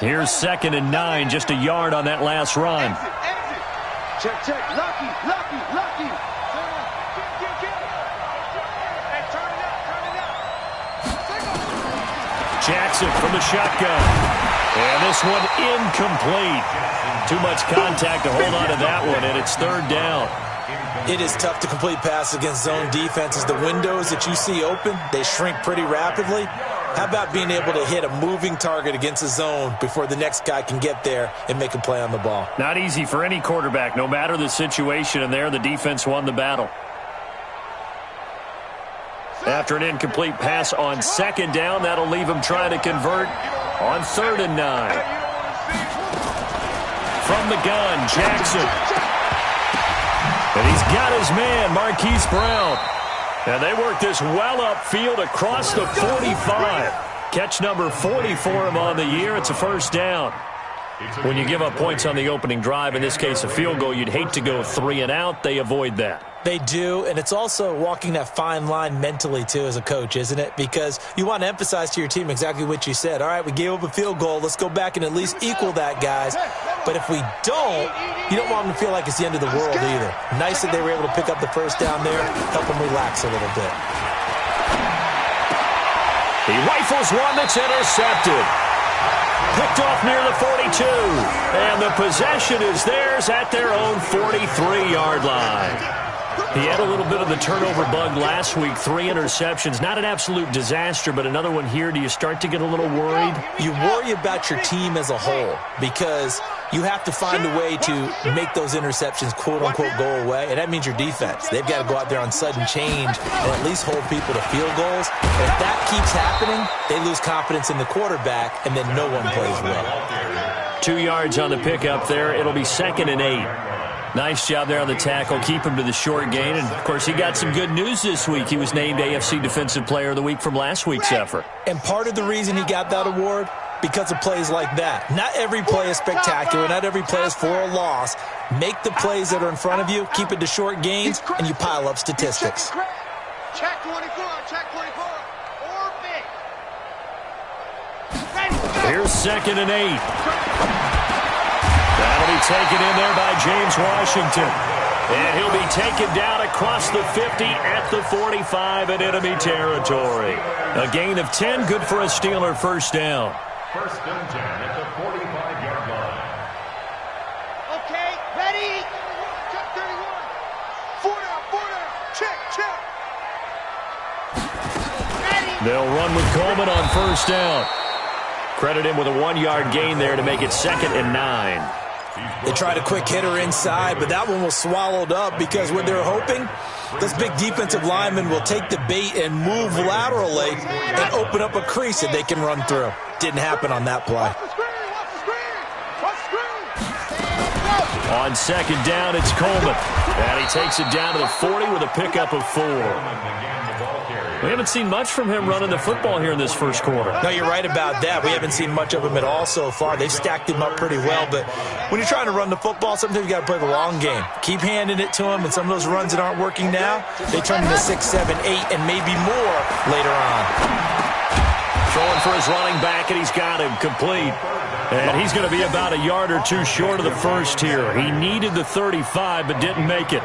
Here's 2nd and 9, just a yard on that last run. Check, check. Lucky. Jackson from the shotgun. And this one incomplete. Too much contact to hold on to that one, and it's 3rd down. It is tough to complete passes against zone defenses. The windows that you see open, they shrink pretty rapidly. How about being able to hit a moving target against a zone before the next guy can get there and make a play on the ball? Not easy for any quarterback, no matter the situation, and there the defense won the battle. After an incomplete pass on 2nd down, that'll leave him trying to convert on 3rd and 9. From the gun, Jackson. And he's got his man, Marquise Brown. And they work this well upfield across the 45. Catch number 40 for him on the year. It's a 1st down. When you give up points on the opening drive, in this case a field goal, you'd hate to go 3 and out. They avoid that. They do, and it's also walking that fine line mentally, too, as a coach, isn't it? Because you want to emphasize to your team exactly what you said. All right, we gave up a field goal. Let's go back and at least equal that, guys. But if we don't, you don't want them to feel like it's the end of the world either. Nice that they were able to pick up the 1st down there, help them relax a little bit. He rifles one that's intercepted. Picked off near the 42. And the possession is theirs at their own 43-yard line. He had a little bit of the turnover bug last week, 3 interceptions. Not an absolute disaster, but another one here. Do you start to get a little worried? You worry about your team as a whole because you have to find a way to make those interceptions, quote-unquote, go away, and that means your defense. They've got to go out there on sudden change and at least hold people to field goals. And if that keeps happening, they lose confidence in the quarterback, and then no one plays well. 2 yards on the pickup there. It'll be 2nd and 8. Nice job there on the tackle. Keep him to the short gain. And, of course, he got some good news this week. He was named AFC Defensive Player of the Week from last week's effort. And part of the reason he got that award, because of plays like that. Not every play is spectacular. Not every play is for a loss. Make the plays that are in front of you, keep it to short gains, and you pile up statistics. Check 24, check 24. Orbit. Here's 2nd and 8. That'll be taken in there by James Washington. And he'll be taken down across the 50 at the 45 in enemy territory. A gain of 10, good for a Steeler 1st down. 1st and 10 at the 45-yard line. Okay, ready? Check 31. 4 down. Check. Ready. They'll run with Coleman on 1st down. Credit him with a 1-yard gain there to make it 2nd and 9. They tried a quick hitter inside, but that one was swallowed up because what they're hoping, those big defensive linemen will take the bait and move laterally and open up a crease that they can run through. Didn't happen on that play. On 2nd down, it's Coleman. And he takes it down to the 40 with a pickup of 4. We haven't seen much from him running the football here in this 1st quarter. No, you're right about that. We haven't seen much of him at all so far. They've stacked him up pretty well, but when you're trying to run the football, sometimes you got to play the long game. Keep handing it to him, and some of those runs that aren't working now, they turn into 6, 7, 8, and maybe more later on. Throwing for his running back, and he's got him complete. And he's going to be about a yard or 2 short of the 1st here. He needed the 35, but didn't make it.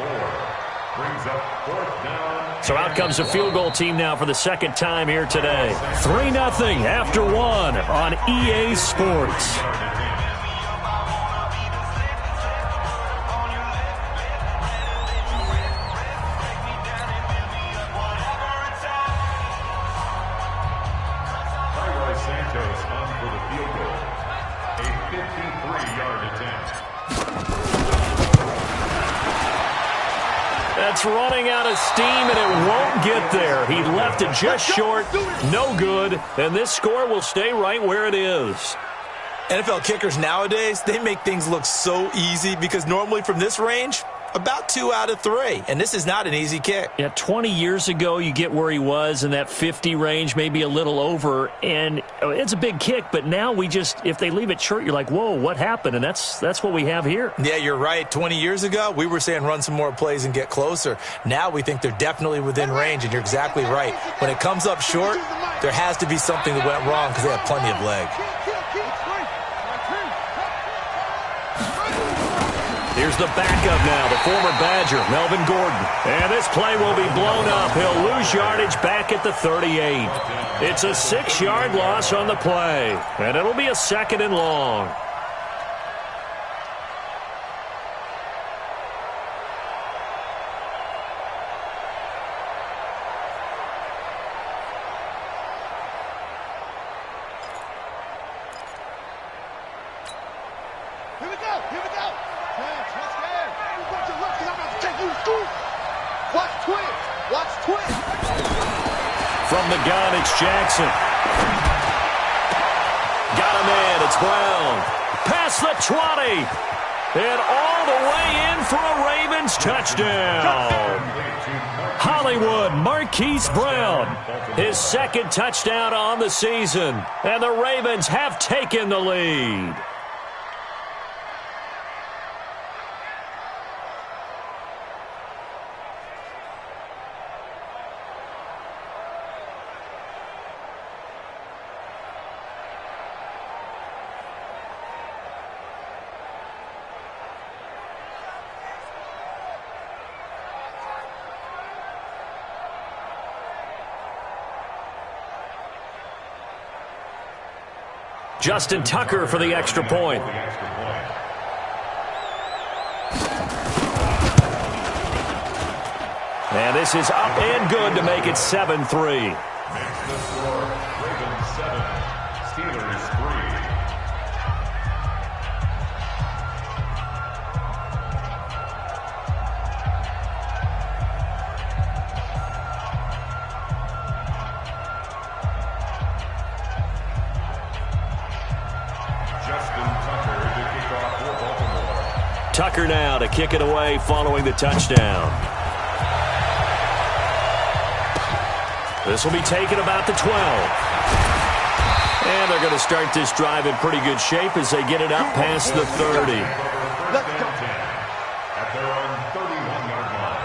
Brings up 4th down. So out comes the field goal team now for the 2nd time here today. 3-0 after 1 on EA Sports. Santos on for the field goal. A 53-yard attempt. That's running out of steam, and it won't get there. He left it just short, no good, and this score will stay right where it is. NFL kickers nowadays, they make things look so easy because normally from this range, about 2 out of 3, and this is not an easy kick. Yeah, 20 years ago, you get where he was in that 50 range, maybe a little over, and it's a big kick, but now we just, if they leave it short, you're like, whoa, what happened? And that's what we have here. Yeah, you're right. 20 years ago, we were saying run some more plays and get closer. Now we think they're definitely within range, and you're exactly right. When it comes up short, there has to be something that went wrong because they have plenty of leg. Here's the backup now, the former Badger, Melvin Gordon. And this play will be blown up. He'll lose yardage back at the 38. It's a 6-yard loss on the play, and it'll be a 2nd and long. Here we go. Watch twins. From the gun, it's Jackson. Got a man, it's Brown. Past the 20. And all the way in for a Ravens touchdown. Hollywood, Marquise Brown. His 2nd touchdown on the season. And the Ravens have taken the lead. Justin Tucker for the extra point. And this is up and good to make it 7-3. Makes the score Ravens 7, Steelers 3. Tucker now to kick it away following the touchdown. This will be taken about the 12. And they're going to start this drive in pretty good shape as they get it up past the 30. Let's go. At their own 31-yard line.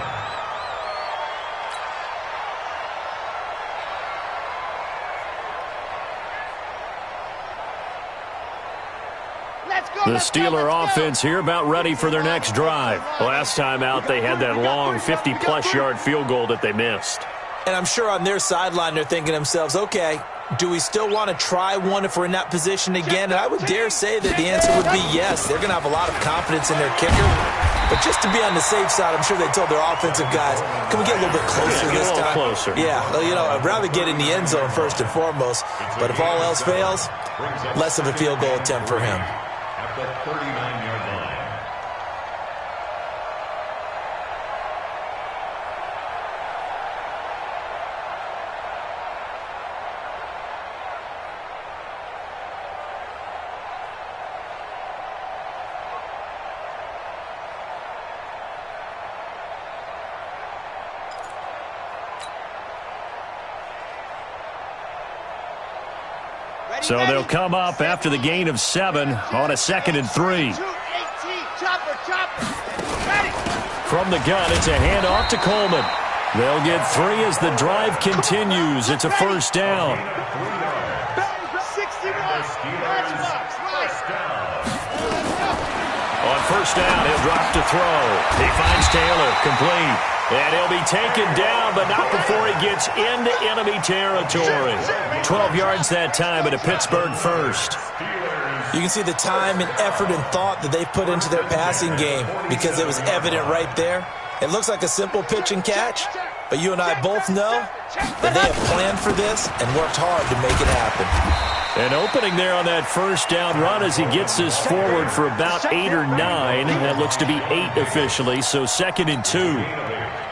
The Steeler offense here about ready for their next drive. Last time out, they had that long 50-plus yard field goal that they missed. And I'm sure on their sideline they're thinking to themselves, okay, do we still want to try one if we're in that position again? And I would dare say that the answer would be yes. They're going to have a lot of confidence in their kicker. But just to be on the safe side, I'm sure they told their offensive guys, can we get a little bit closer this time? Closer. Yeah, you know, I'd rather get in the end zone first and foremost. But if all else fails, less of a field goal attempt for him. At the 39-yard line. So they'll come up after the gain of 7 on a 2nd and 3. From the gun, it's a handoff to Coleman. They'll get 3 as the drive continues. It's a first down. 61. On first down, he'll drop to throw. He finds Taylor, complete. And he'll be taken down, but not before he gets into enemy territory. 12 yards that time, but a Pittsburgh first. You can see the time and effort and thought that they put into their passing game because it was evident right there. It looks like a simple pitch and catch, but you and I both know that they have planned for this and worked hard to make it happen. An opening there on that first down run as he gets this forward for about 8 or 9. That looks to be 8 officially, so 2nd and 2.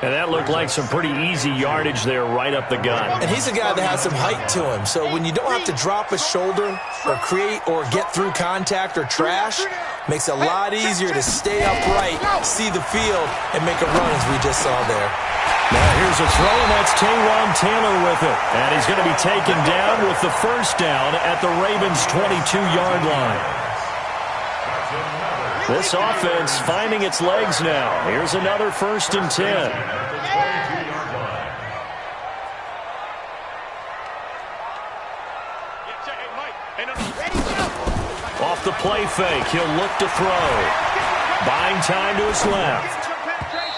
And that looked like some pretty easy yardage there right up the gut. And he's a guy that has some height to him, so when you don't have to drop a shoulder or create or get through contact or trash, makes it a lot easier to stay upright, see the field, and make a run as we just saw there. Now here's a throw, and that's Taywan Taylor with it. And he's going to be taken down with the first down at the Ravens' 22-yard line. This offense finding its legs now. Here's another 1st and 10. Off the play fake, he'll look to throw. Buying time to his left.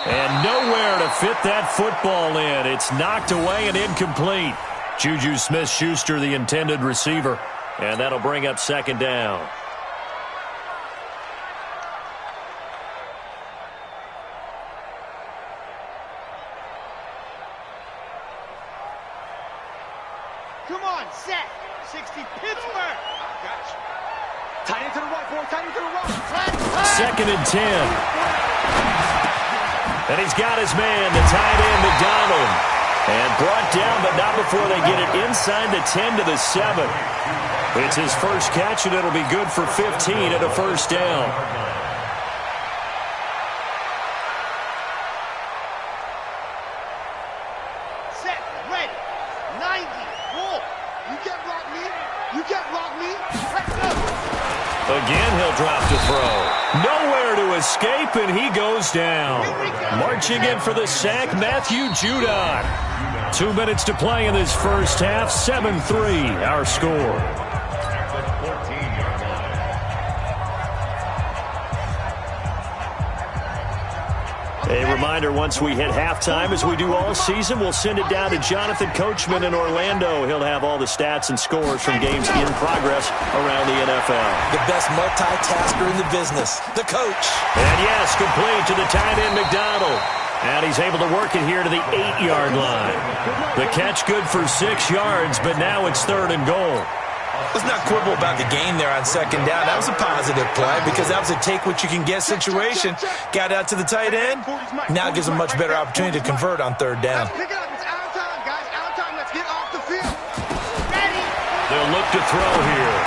And nowhere to fit that football in. It's knocked away and incomplete. Juju Smith-Schuster, the intended receiver. And that'll bring up second down. Come on, set. 60 Pittsburgh. Gotcha. Tight end to the right, boy. Tight end to the right. Second and 10. And he's got his man, the tight end, McDonald. And brought down, but not before they get it inside the 10 to the 7. It's his first catch, and it'll be good for 15 and a first down. Set, ready. 90, roll. You can't block me. You can't block me. Let's go. Again, he'll drop to throw. Nowhere to escape, and he goes down. Marching in for the sack, Matthew Judon. 2 minutes to play in this first half. 7-3, our score. A reminder, once we hit halftime, as we do all season, we'll send it down to Jonathan Coachman in Orlando. He'll have all the stats and scores from games in progress around the NFL. The best multitasker in the business, the coach. And yes, complete to the tight end, McDonald. And he's able to work it here to the 8-yard line. The catch good for 6 yards, but now it's 3rd and goal. Let's not quibble about the gain there on second down. That was a positive play because that was a take-what-you-can-get situation. Got out to the tight end. Now it gives them a much better opportunity to convert on 3rd down. Pick it up. It's out of time, guys. Out of time. Let's get off the field. Ready. They'll look to throw here.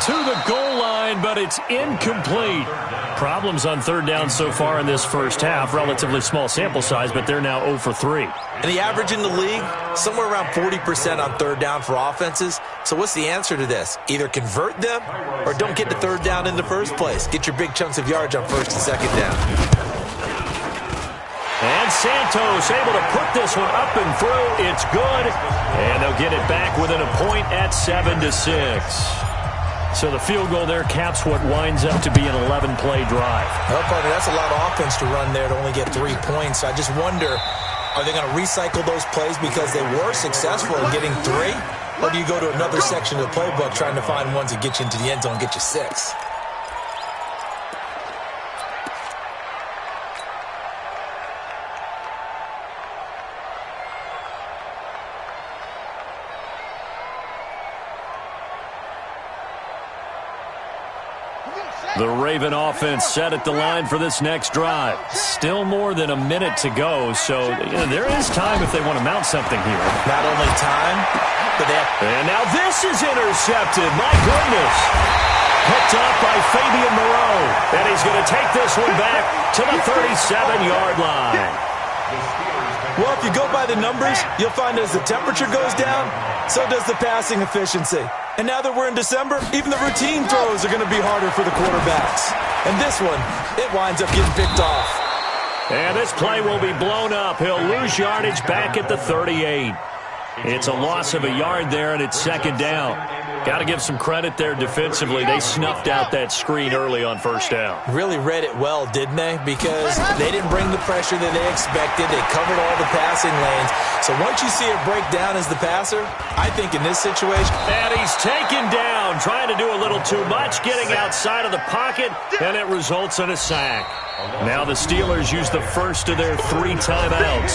To the goal line, but it's incomplete. Problems on 3rd down so far in this first half. Relatively small sample size, but they're now 0 for 3. And the average in the league, somewhere around 40% on 3rd down for offenses. So what's the answer to this? Either convert them or don't get to 3rd down in the first place. Get your big chunks of yards on 1st and 2nd down. And Santos able to put this one up and through. It's good. And they'll get it back within a point at 7-6. So the field goal there caps what winds up to be an 11-play drive. Well, partner, that's a lot of offense to run there to only get 3 points. I just wonder, are they going to recycle those plays because they were successful in getting 3? Or do you go to another section of the playbook trying to find ones that get you into the end zone and get you 6? The Raven offense set at the line for this next drive. Still more than a minute to go, so there is time if they want to mount something here. Not only time, but they have... And now this is intercepted. My goodness. Picked off by Fabian Moreau. And he's going to take this one back to the 37-yard line. Well, if you go by the numbers, you'll find as the temperature goes down, so does the passing efficiency. And now that we're in December, even the routine throws are going to be harder for the quarterbacks. And this one, it winds up getting picked off. And this play will be blown up. He'll lose yardage back at the 38. It's a loss of a yard there, and it's 2nd down. Got to give some credit there defensively. They snuffed out that screen early on 1st down. Really read it well, didn't they? Because they didn't bring the pressure that they expected. They covered all the passing lanes. So once you see it break down as the passer, I think in this situation... And he's taken down, trying to do a little too much, getting outside of the pocket, and it results in a sack. Now the Steelers use the first of their 3 timeouts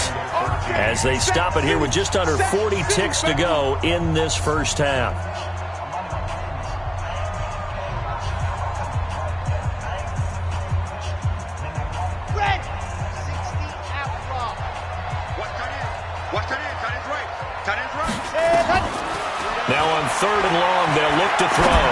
as they stop it here with just under 40 ticks to go in this first half. Now on 3rd and long, they'll look to throw.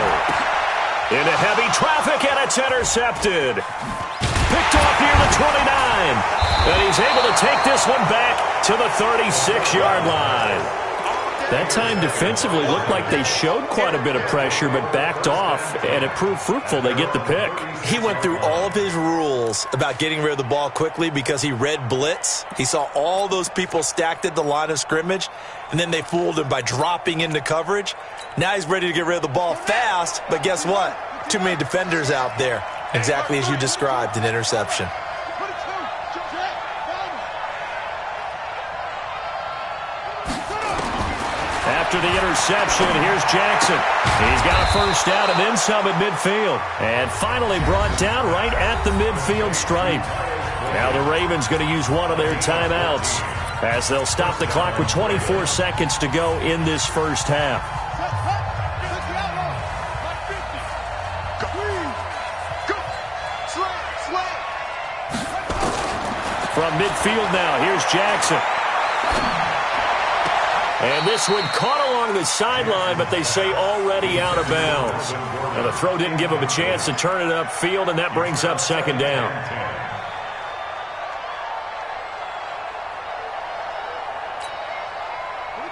Into heavy traffic, and it's intercepted. Picked off near the 29. And he's able to take this one back to the 36-yard line. That time defensively looked like they showed quite a bit of pressure, but backed off, and it proved fruitful. They get the pick. He went through all of his rules about getting rid of the ball quickly because he read blitz. He saw all those people stacked at the line of scrimmage, and then they fooled him by dropping into coverage. Now he's ready to get rid of the ball fast, but guess what? Too many defenders out there. Exactly as you described, an interception. After the interception, here's Jackson. He's got a first down and then some at midfield. And finally brought down right at the midfield stripe. Now the Ravens going to use one of their timeouts as they'll stop the clock with 24 seconds to go in this first half. From midfield now, here's Jackson. And this one caught along the sideline, but they say already out of bounds. Now the throw didn't give him a chance to turn it upfield, and that brings up second down.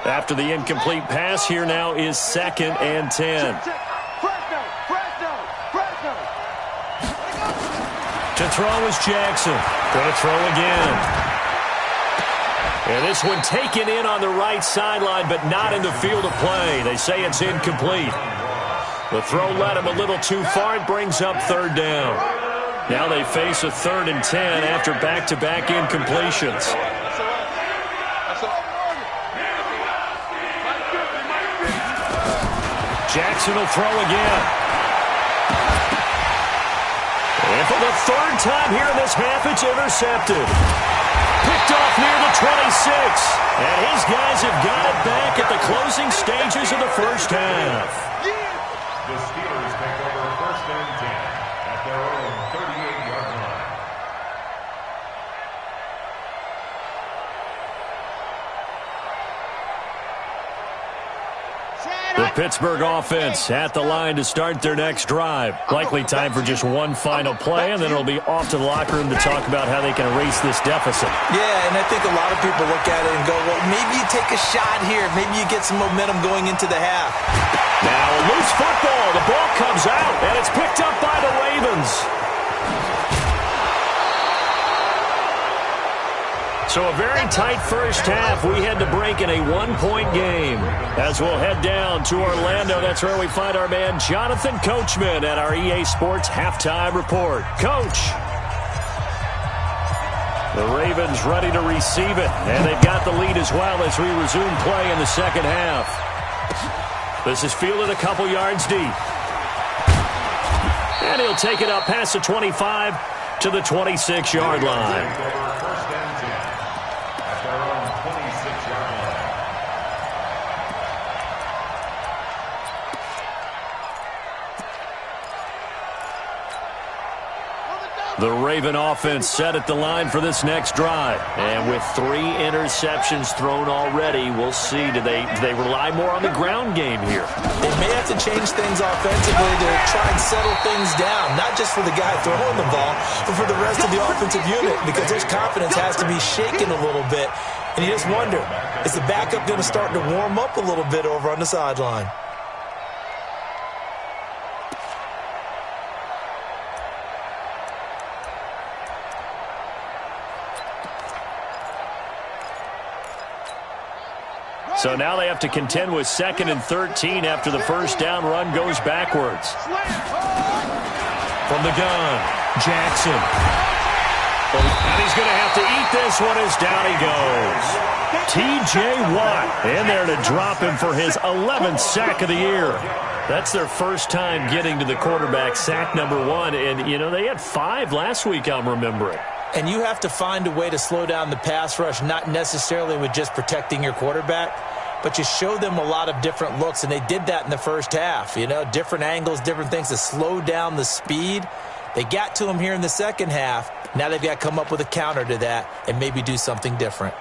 After the incomplete pass, here now is 2nd and 10. To throw is Jackson. Going to throw again. And this one taken in on the right sideline, but not in the field of play. They say it's incomplete. The throw led him a little too far. It brings up 3rd down. Now they face a 3rd and 10 after back-to-back incompletions. Jackson will throw again. And for the 3rd time here in this half, it's intercepted. Picked off near the 26. And his guys have got it back at the closing stages of the first half. The Steelers take over 1st and 10 at their own 38-yard line. The Pittsburgh offense at the line to start their next drive. Likely time for just one final play, and then it'll be off to the locker room to talk about how they can erase this deficit. Yeah, and I think a lot of people look at it and go, well, maybe you take a shot here. Maybe you get some momentum going into the half. Now a loose football. The ball comes out, and it's picked up by the Ravens. So a very tight first half. We head to break in a 1-point game. As we'll head down to Orlando, that's where we find our man Jonathan Coachman at our EA Sports Halftime Report. Coach. The Ravens ready to receive it, and they've got the lead as well as we resume play in the second half. This is fielded a couple yards deep. And he'll take it up past the 25 to the 26-yard line. The Raven offense set at the line for this next drive. And with 3 interceptions thrown already, we'll see. Do they rely more on the ground game here? They may have to change things offensively to try and settle things down, not just for the guy throwing the ball, but for the rest of the offensive unit, because their confidence has to be shaken a little bit. And you just wonder, is the backup going to start to warm up a little bit over on the sideline? So now they have to contend with 2nd and 13 after the first down run goes backwards. From the gun, Jackson. And he's going to have to eat this one as down he goes. T.J. Watt in there to drop him for his 11th sack of the year. That's their first time getting to the quarterback, sack number 1. And, you know, they had 5 last week, I'm remembering. And you have to find a way to slow down the pass rush, not necessarily with just protecting your quarterback, but you show them a lot of different looks, and they did that in the first half. You know, different angles, different things to slow down the speed. They got to him here in the second half. Now they've got to come up with a counter to that and maybe do something different.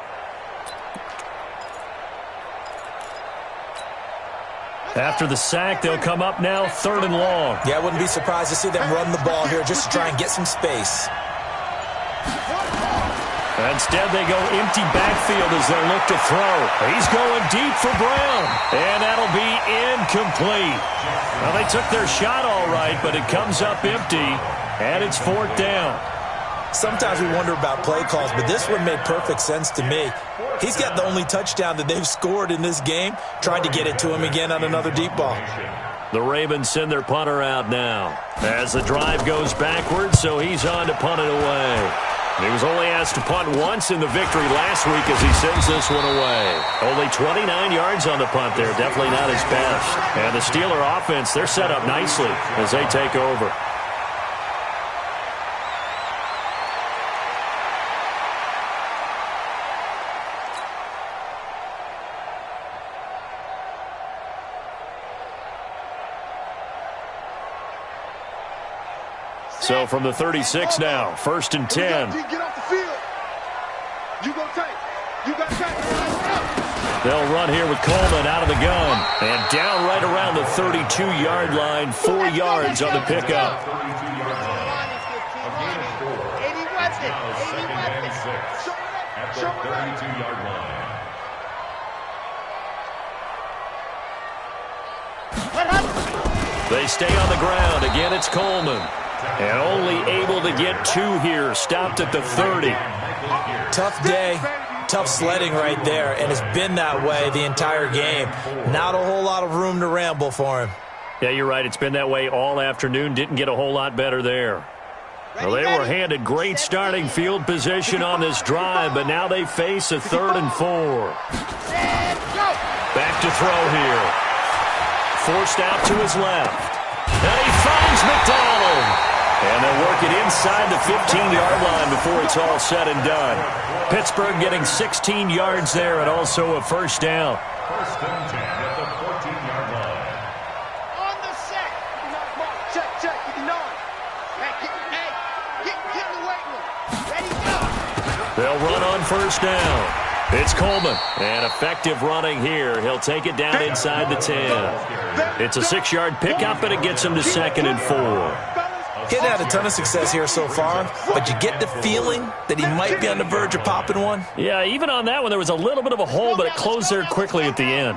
After the sack, they'll come up now 3rd and long. Yeah, I wouldn't be surprised to see them run the ball here just to try and get some space. Instead, they go empty backfield as they look to throw. He's going deep for Brown, and that'll be incomplete. Well, they took their shot all right, but it comes up empty, and it's 4th down. Sometimes we wonder about play calls, but this one made perfect sense to me. He's got the only touchdown that they've scored in this game. Tried to get it to him again on another deep ball. The Ravens send their punter out now as the drive goes backwards, so he's on to punt it away. He was only asked to punt once in the victory last week as he sends this one away. Only 29 yards on the punt there. Definitely not his best. And the Steeler offense, they're set up nicely as they take over. So from the 36 now, 1st and 10. Get off the field. You go tight. You got tight. They'll run here with Coleman out of the gun. And down right around the 32-yard line, 4 yards on the pickup. At the 32-yard line. They stay on the ground. Again, it's Coleman. And only able to get 2 here. Stopped at the 30. Tough day. Tough sledding right there, and it's been that way the entire game. Not a whole lot of room to ramble for him. Yeah, you're right. It's been that way all afternoon. Didn't get a whole lot better there. Well, they were handed great starting field position on this drive, but now they face a 3rd and 4. Back to throw here. Forced out to his left. And he finds McDonald. And they'll work it inside the 15-yard line before it's all said and done. Pittsburgh getting 16 yards there and also a 1st down. 1st and 10 at the 14-yard line. On the set. Check. You know it. Get in the weight room. Ready, go. They'll run on 1st down. It's Coleman. And effective running here. He'll take it down inside the 10. It's a 6-yard pickup, and it gets him to 2nd and 4. He's had a ton of success here so far, but you get the feeling that he might be on the verge of popping one. Yeah, even on that one, there was a little bit of a hole, but it closed there quickly at the end.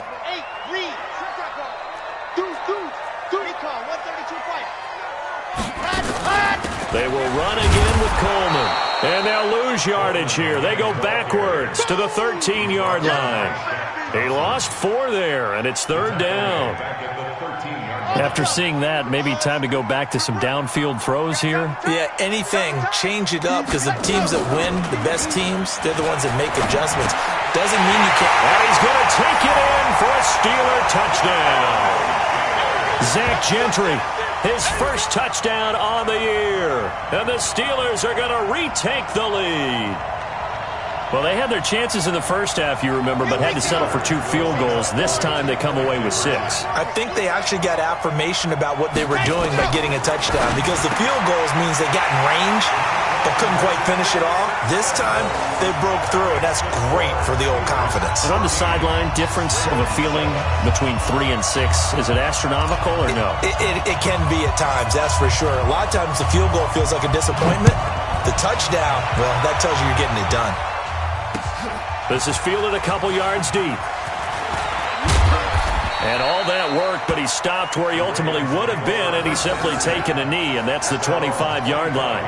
They will run again with Coleman, and they'll lose yardage here. They go backwards to the 13-yard line. He lost 4 there, and it's 3rd down. After seeing that, maybe time to go back to some downfield throws here. Yeah, anything. Change it up, because the teams that win, the best teams, they're the ones that make adjustments. Doesn't mean you can't. And he's going to take it in for a Steeler touchdown. Zach Gentry, his 1st touchdown on the year. And the Steelers are going to retake the lead. Well, they had their chances in the first half, you remember, but had to settle for 2 field goals. This time they come away with 6. I think they actually got affirmation about what they were doing by getting a touchdown, because the field goals means they got in range but couldn't quite finish it off. This time they broke through, and that's great for the old confidence. And on the sideline, difference of a feeling between 3 and 6, is it astronomical or no? It can be at times, that's for sure. A lot of times the field goal feels like a disappointment. The touchdown, well, that tells you you're getting it done. This is fielded a couple yards deep. And all that worked, but he stopped where he ultimately would have been, and he's simply taken a knee, and that's the 25-yard line.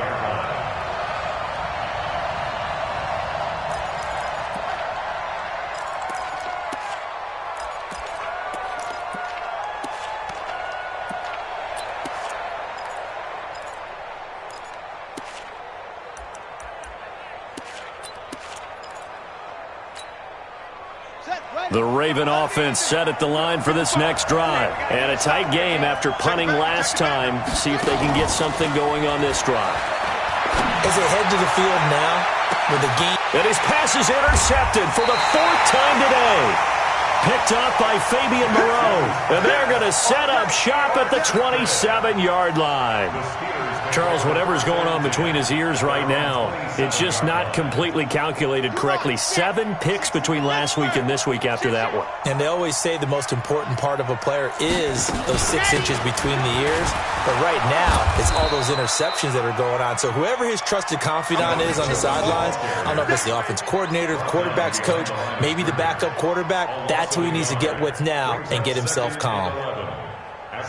The Raven offense set at the line for this next drive. And a tight game after punting last time. See if they can get something going on this drive. As they head to the field now with the game. And his pass is intercepted for the 4th time today. Picked up by Fabian Moreau. And they're going to set up shop at the 27-yard line. Charles, whatever's going on between his ears right now, it's just not completely calculated correctly. 7 picks between last week and this week after that one. And they always say the most important part of a player is those 6 inches between the ears. But right now, it's all those interceptions that are going on. So whoever his trusted confidant is on the sidelines, I don't know if it's the offense coordinator, the quarterback's coach, maybe the backup quarterback, that's who he needs to get with now and get himself calm.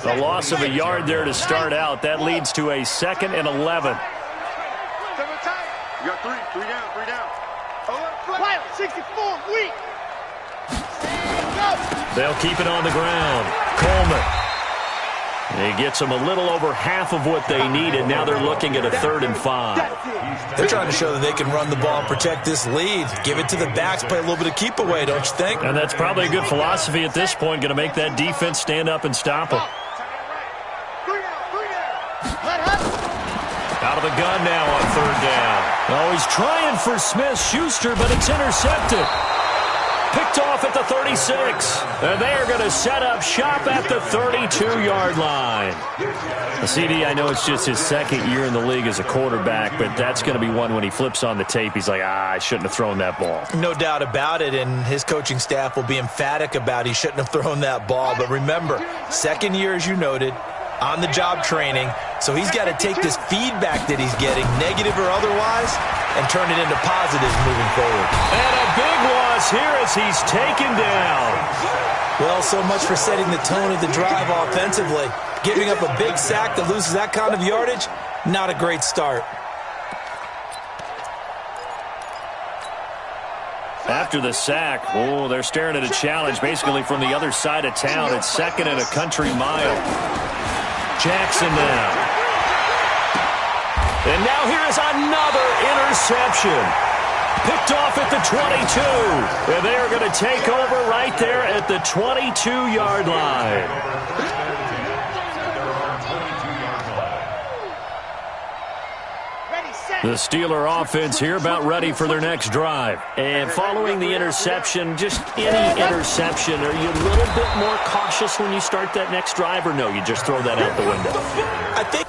A loss of a yard there to start out. That leads to a 2nd and 11. You got 3 down. 64, weak. They'll keep it on the ground. Coleman. He gets them a little over half of what they needed. Now they're looking at a 3rd and 5. They're trying to show that they can run the ball and protect this lead. Give it to the backs, play a little bit of keep away, don't you think? And that's probably a good philosophy at this point. Going to make that defense stand up and stop them. Out of the gun now on 3rd down. Oh, he's trying for Smith-Schuster, but it's intercepted. Picked off at the 36. And they are going to set up shop at the 32-yard line. The CD, I know it's just his 2nd year in the league as a quarterback, but that's going to be one when he flips on the tape. He's like, I shouldn't have thrown that ball. No doubt about it, and his coaching staff will be emphatic about he shouldn't have thrown that ball. But remember, 2nd year, as you noted, on-the-job training, so he's got to take this feedback that he's getting, negative or otherwise, and turn it into positives moving forward. And a big loss here as he's taken down. Well, so much for setting the tone of the drive offensively. Giving up a big sack that loses that kind of yardage, not a great start. After the sack, oh, they're staring at a challenge basically from the other side of town. It's 2nd and a country mile. Jackson now. And now here is another interception. Picked off at the 22. And they are going to take over right there at the 22-yard line. The Steeler offense here about ready for their next drive. And following the interception, just any interception, are you a little bit more cautious when you start that next drive, or no, you just throw that out the window? I think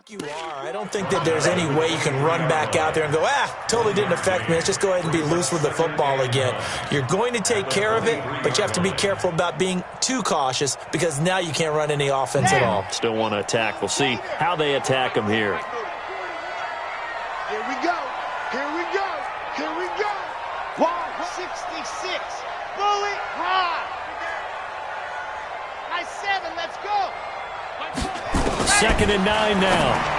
you are. I don't think that there's any way you can run back out there and go, totally didn't affect me. Let's just go ahead and be loose with the football again. You're going to take care of it, but you have to be careful about being too cautious because now you can't run any offense at all. Still want to attack. We'll see how they attack him here. Here we go. Here we go. Here we go. 166. Bullet high. Nice 7. Let's go. 2nd and 9 now.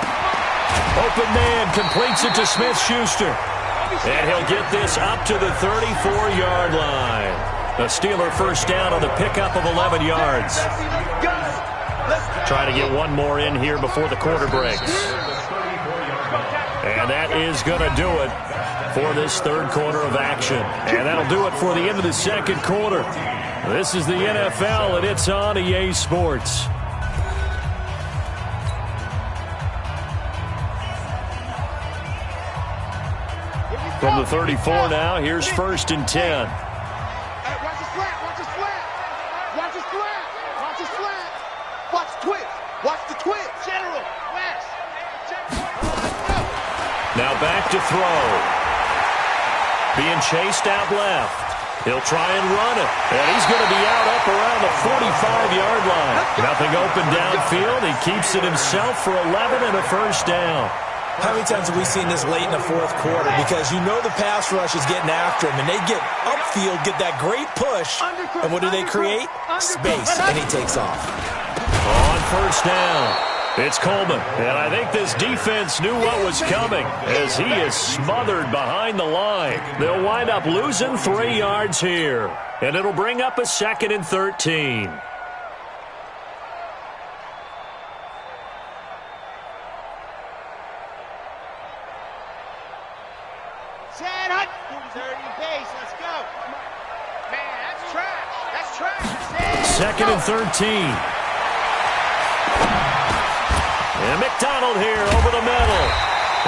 Open man completes it to Smith-Schuster. And he'll get this up to the 34-yard line. The Steeler first down on the pickup of 11 yards. Trying to get one more in here before the quarter breaks. And that is going to do it for this 3rd quarter of action. And that'll do it for the end of the 2nd quarter. This is the NFL, and it's on EA Sports. From the 34 now, here's 1st and 10. Watch the slant, watch the slant. Watch the slant, watch the slant. Watch the twist, watch the twist. General, West. Now back to throw. Being chased out left. He'll try and run it. And he's going to be out up around the 45-yard line. Nothing open downfield. He keeps it himself for 11 and a first down. How many times have we seen this late in the 4th quarter? Because you know the pass rush is getting after him, and they get upfield, get that great push, and what do they create? Space, and he takes off. On first down, it's Coleman. And I think this defense knew what was coming as he is smothered behind the line. They'll wind up losing 3 yards here, and it'll bring up a 2nd and 13. Second and 13. And McDonald here over the middle.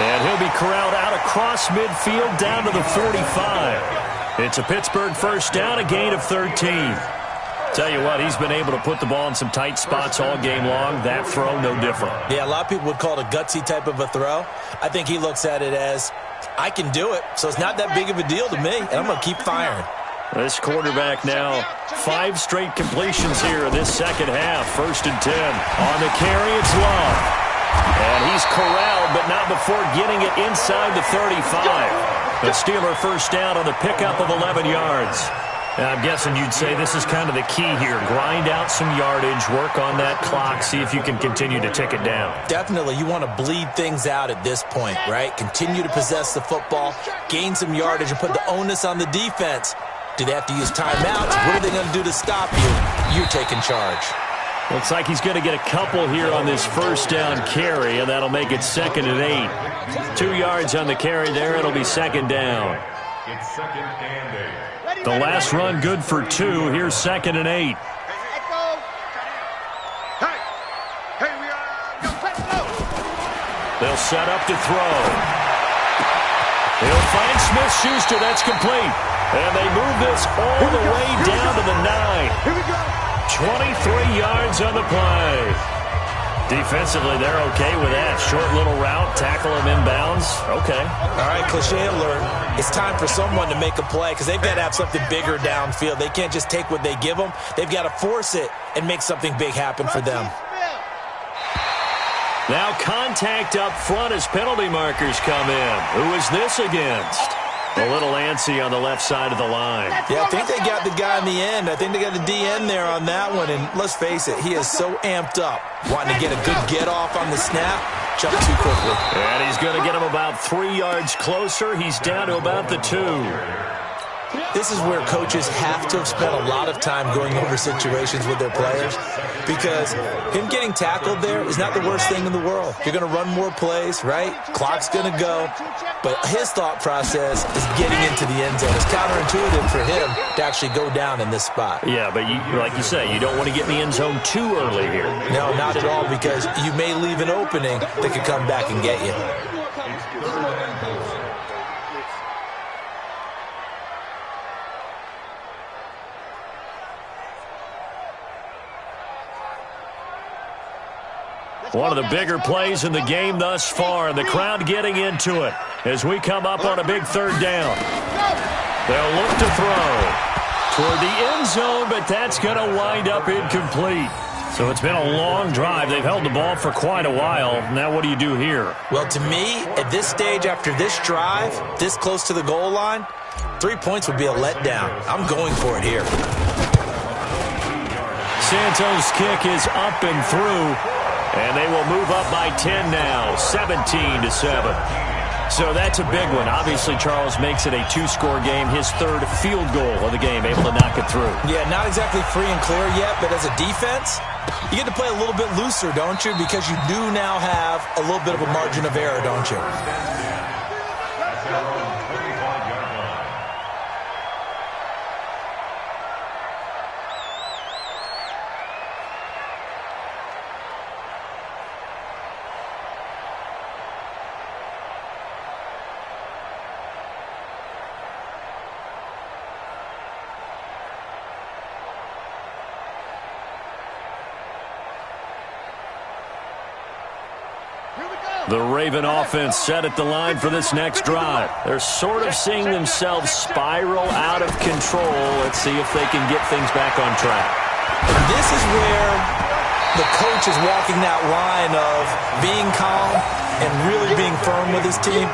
And he'll be corralled out across midfield down to the 45. It's a Pittsburgh first down, a gain of 13. Tell you what, he's been able to put the ball in some tight spots all game long. That throw, no different. Yeah, a lot of people would call it a gutsy type of a throw. I think he looks at it as, I can do it, so it's not that big of a deal to me, and I'm going to keep firing. This quarterback now, 5 straight completions here in this 2nd half. 1st and 10. On the carry, it's Love. And he's corralled, but not before getting it inside the 35. The Steeler first down on the pickup of 11 yards. I'm guessing you'd say this is kind of the key here. Grind out some yardage, work on that clock, see if you can continue to tick it down. Definitely. You want to bleed things out at this point, right? Continue to possess the football, gain some yardage, and put the onus on the defense. Do they have to use timeouts? What are they going to do to stop you? You're taking charge. Looks like he's going to get a couple here on this first down carry, and that'll make it 2nd and 8. 2 yards on the carry there. It'll be 2nd down. It's 2nd and 8. The last run good for 2. Here's 2nd and 8. They'll set up to throw. He'll find Smith-Schuster. That's complete. And they move this all the way down to the 9. Here we go. 23 yards on the play. Defensively, they're okay with that. Short little route, tackle him inbounds. Okay. All right, cliche alert. It's time for someone to make a play because they've got to have something bigger downfield. They can't just take what they give them. They've got to force it and make something big happen for them. Now contact up front as penalty markers come in. Who is this against? A little antsy on the left side of the line. Yeah, I think they got the guy in the end. I think they got the DN there on that one. And let's face it, he is so amped up, wanting to get a good get-off on the snap. Jump too quickly. And he's going to get him about 3 yards closer. He's down to about the 2. This is where coaches have to have spent a lot of time going over situations with their players because him getting tackled there is not the worst thing in the world. You're going to run more plays, right? Clock's going to go. But his thought process is getting into the end zone. It's counterintuitive for him to actually go down in this spot. Yeah, but like you say, you don't want to get in the end zone too early here. No, not at all, because you may leave an opening that could come back and get you. One of the bigger plays in the game thus far, and the crowd getting into it as we come up on a big 3rd down. They'll look to throw toward the end zone, but that's going to wind up incomplete. So it's been a long drive. They've held the ball for quite a while. Now what do you do here? Well, to me, at this stage after this drive, this close to the goal line, 3 points would be a letdown. I'm going for it here. Santos' kick is up and through. And they will move up by 10 now, 17-7. So that's a big one. Obviously, Charles makes it a 2-score game, his 3rd field goal of the game, able to knock it through. Yeah, not exactly free and clear yet, but as a defense, you get to play a little bit looser, don't you? Because you do now have a little bit of a margin of error, don't you? The Raven offense set at the line for this next drive. They're sort of seeing themselves spiral out of control. Let's see if they can get things back on track. This is where the coach is walking that line of being calm and really being firm with his team.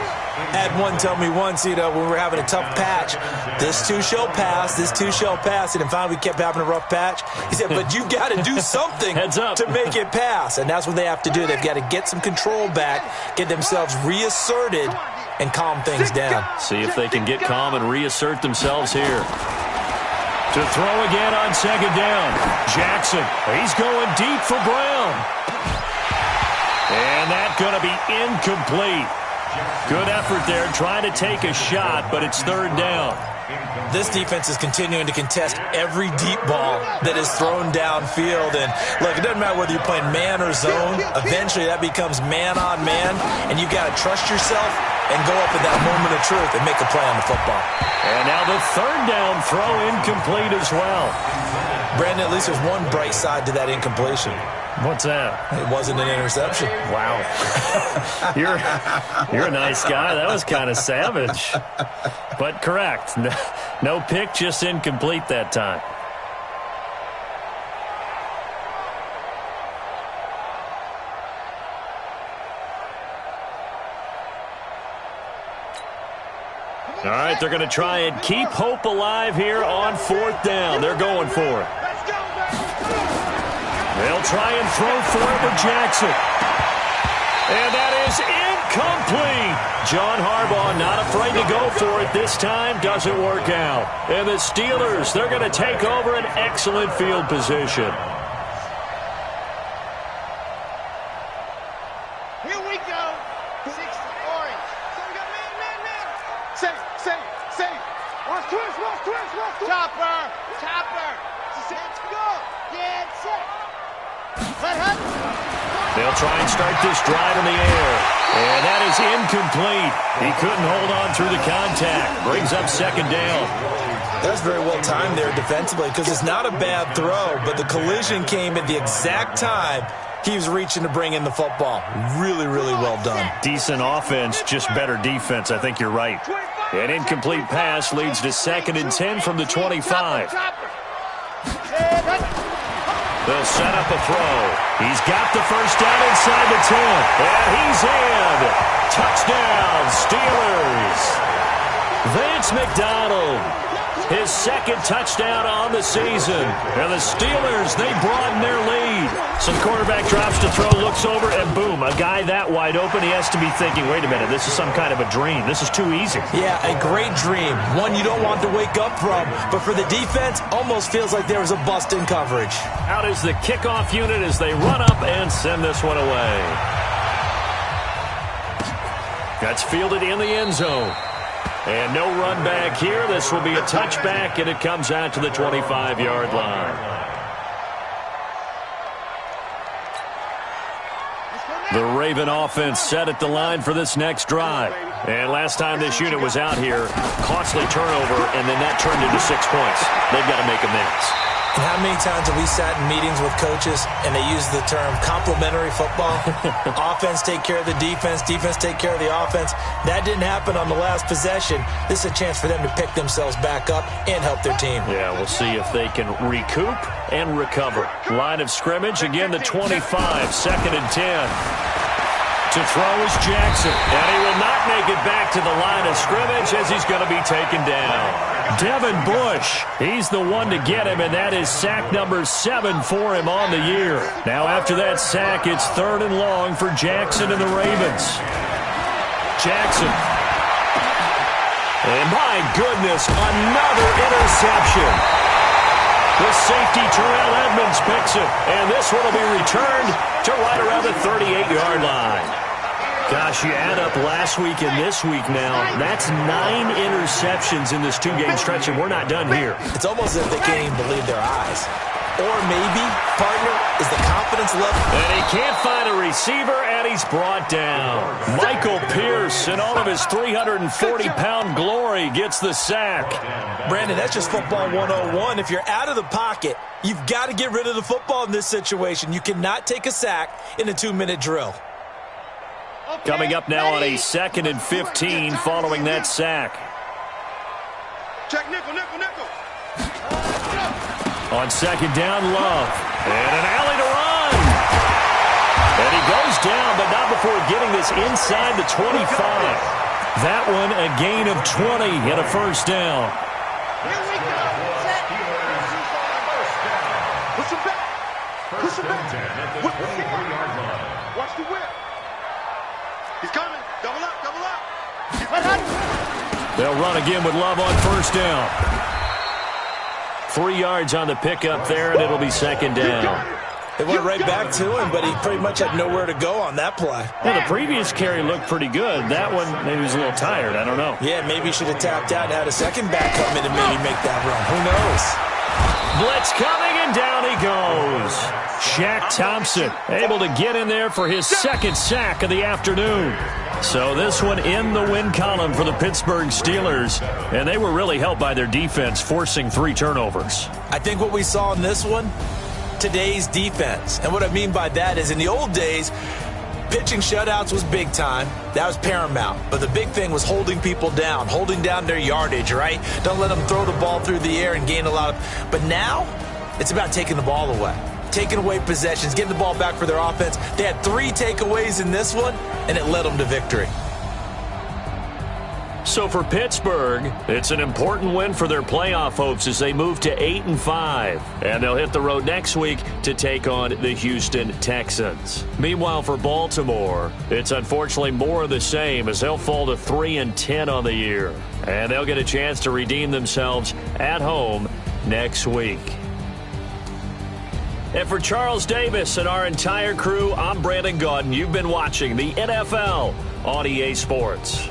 Had one tell me once, when we were having a tough patch, this too shall pass, this too shall pass. And finally we kept having a rough patch. He said, but you've got to do something to make it pass. And that's what they have to do. They've got to get some control back, get themselves reasserted, and calm things down. See if they can get calm and reassert themselves here. To throw again on 2nd down. Jackson, he's going deep for Brown. And that's going to be incomplete. Good effort there, trying to take a shot, but it's 3rd down. This defense is continuing to contest every deep ball that is thrown downfield. And, look, it doesn't matter whether you're playing man or zone. Eventually that becomes man-on-man, and you've got to trust yourself and go up at that moment of truth and make a play on the football. And now the 3rd down throw incomplete as well. Brandon, at least there's one bright side to that incompletion. What's that? It wasn't an interception. Wow. You're a nice guy. That was kind of savage. But correct. No pick, just incomplete that time. All right, they're going to try and keep hope alive here on fourth down. They're going for it. They'll try and throw for it with Jackson. And that is incomplete. John Harbaugh not afraid to go for it this time. Doesn't work out. And the Steelers, they're going to take over an excellent field position. Here we go. 6 orange. Safe. Watch twist. Chopper. Let's go. Get set. They'll try and start this drive in the air. And that is incomplete. He couldn't hold on through the contact. Brings up second down. That's very well timed there defensively because it's not a bad throw, but the collision came at the exact time he was reaching to bring in the football. Really, really well done. Decent offense, just better defense. I think you're right. An incomplete pass leads to 2nd and 10 from the 25. They'll set up a throw. He's got the first down inside the 10. And he's in. Touchdown, Steelers. Vance McDonald, his 2nd touchdown on the season. And the Steelers, they broaden their lead. Some quarterback drops to throw, looks over, and boom, a guy that wide open, he has to be thinking, wait a minute, this is some kind of a dream. This is too easy. Yeah, a great dream. One you don't want to wake up from. But for the defense, almost feels like there was a bust in coverage. Out is the kickoff unit as they run up and send this one away. That's fielded in the end zone. And no run back here. This will be a touchback, and it comes out to the 25-yard line. The Raven offense set at the line for this next drive. And last time this unit was out here, costly turnover, and then that turned into 6 points. They've got to make amends. And how many times have we sat in meetings with coaches and they use the term complementary football? Offense take care of the defense, defense take care of the offense. That didn't happen on the last possession. This is a chance for them to pick themselves back up and help their team. Yeah, we'll see if they can recoup and recover. Line of scrimmage, again the 25, 2nd and 10. To throw is Jackson, and he will not make it back to the line of scrimmage as he's going to be taken down. Devin Bush, he's the one to get him, and that is sack number 7 for him on the year. Now after that sack, it's 3rd and long for Jackson and the Ravens. Jackson. And my goodness, another interception. The safety, Terrell Edmonds, picks it, and this one will be returned to right around the 38-yard line. Gosh, you add up last week and this week now, that's 9 interceptions in this 2-game stretch, and we're not done here. It's almost as if they can't even believe their eyes. Or maybe, partner, is the confidence level. And he can't find a receiver, and he's brought down. Michael Pierce, in all of his 340-pound glory, gets the sack. Brandon, that's just football 101. If you're out of the pocket, you've got to get rid of the football in this situation. You cannot take a sack in a 2-minute drill. Coming up now on a 2nd and 15 following that sack. Check nickel. On 2nd down, Love. And an alley to run. And he goes down, but not before getting this inside the 25. That one a gain of 20 and a first down. Here we go. Set. Push him back. Watch the whip. He's coming. Double up. They'll run again with Love on 1st down. 3 yards on the pickup there, and it'll be 2nd down. They went right back to him, but he pretty much had nowhere to go on that play. Well, the previous carry looked pretty good. That one, maybe he was a little tired. I don't know. Yeah, maybe he should have tapped out and had a second back come in and maybe make that run. Who knows? Blitz coming, and down he goes. Shaq Thompson able to get in there for his 2nd sack of the afternoon. So this one in the win column for the Pittsburgh Steelers, and they were really helped by their defense, forcing 3 turnovers. I think what we saw in this one, today's defense. And what I mean by that is in the old days, pitching shutouts was big time. That was paramount. But the big thing was holding people down, holding down their yardage, right? Don't let them throw the ball through the air and gain a lot of... But now, it's about taking the ball away. Taking away possessions, getting the ball back for their offense. They had 3 takeaways in this one, and it led them to victory. So for Pittsburgh, it's an important win for their playoff hopes as they move to 8-5. And they'll hit the road next week to take on the Houston Texans. Meanwhile, for Baltimore, it's unfortunately more of the same as they'll fall to 3-10 on the year. And they'll get a chance to redeem themselves at home next week. And for Charles Davis and our entire crew, I'm Brandon Gaudin. You've been watching the NFL on EA Sports.